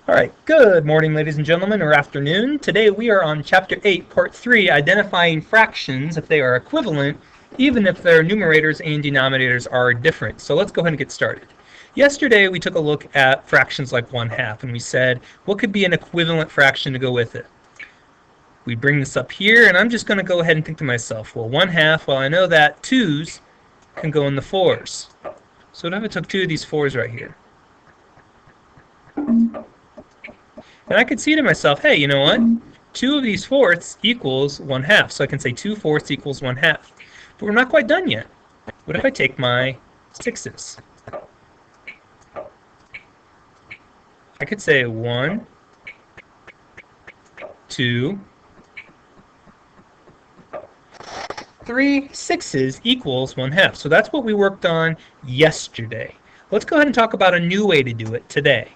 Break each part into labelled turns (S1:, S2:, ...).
S1: All right, good morning, ladies and gentlemen, or afternoon. Today we are on Chapter 8, Part 3, identifying fractions if they are equivalent, even if their numerators and denominators are different. So let's go ahead and get started. Yesterday we took a look at fractions like 1/2, and we said, what could be an equivalent fraction to go with it? We bring this up here, and I'm just going to go ahead and think to myself, well, 1/2, well, I know that 2's can go in the 4's. So what if I took 2 of these 4's right here? And I could see to myself, hey, you know what? 2 of these 4ths equals 1/2. So I can say 2 4ths equals 1/2. But we're not quite done yet. What if I take my 6's? I could say 1, 2, 3 6's equals 1/2. So that's what we worked on yesterday. Let's go ahead and talk about a new way to do it today.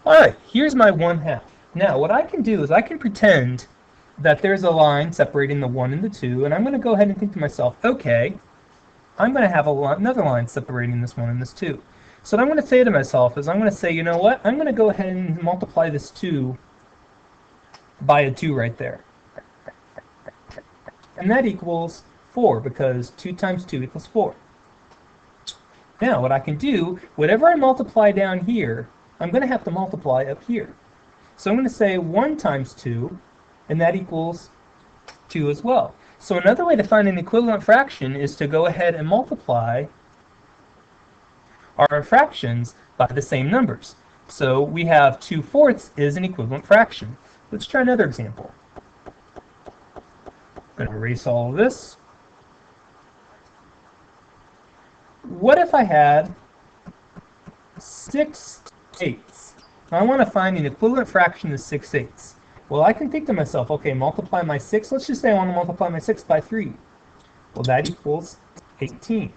S1: Alright, here's my 1/2. Now, what I can do is I can pretend that there's a line separating the 1 and the 2, and I'm going to go ahead and think to myself, okay, I'm going to have another line separating this 1 and this 2. So what I'm going to say to myself is I'm going to say, you know what, I'm going to go ahead and multiply this 2 by a 2 right there. And that equals 4, because 2 times 2 equals 4. Now, what I can do, whatever I multiply down here, I'm going to have to multiply up here. So I'm going to say 1 times 2, and that equals 2 as well. So another way to find an equivalent fraction is to go ahead and multiply our fractions by the same numbers. So we have 2 4ths is an equivalent fraction. Let's try another example. I'm going to erase all of this. What if I had 6 8ths? I want to find an equivalent fraction to 6 8ths. Well, I can think to myself, okay, multiply my 6. Let's just say I want to multiply my 6 by 3. Well, that equals 18.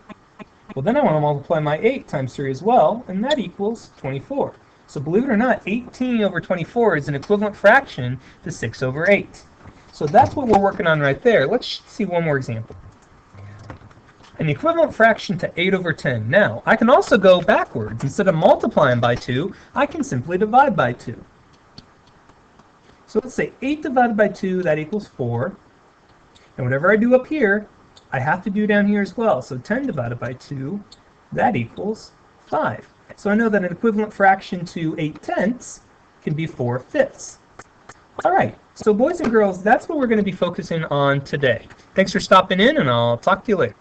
S1: Well, then I want to multiply my 8 times 3 as well, and that equals 24. So believe it or not, 18 over 24 is an equivalent fraction to 6 over 8. So that's what we're working on right there. Let's see one more example. An equivalent fraction to 8 over 10. Now, I can also go backwards. Instead of multiplying by 2, I can simply divide by 2. So let's say 8 divided by 2, that equals 4. And whatever I do up here, I have to do down here as well. So 10 divided by 2, that equals 5. So I know that an equivalent fraction to 8/10 can be 4/5. All right, so boys and girls, that's what we're going to be focusing on today. Thanks for stopping in, and I'll talk to you later.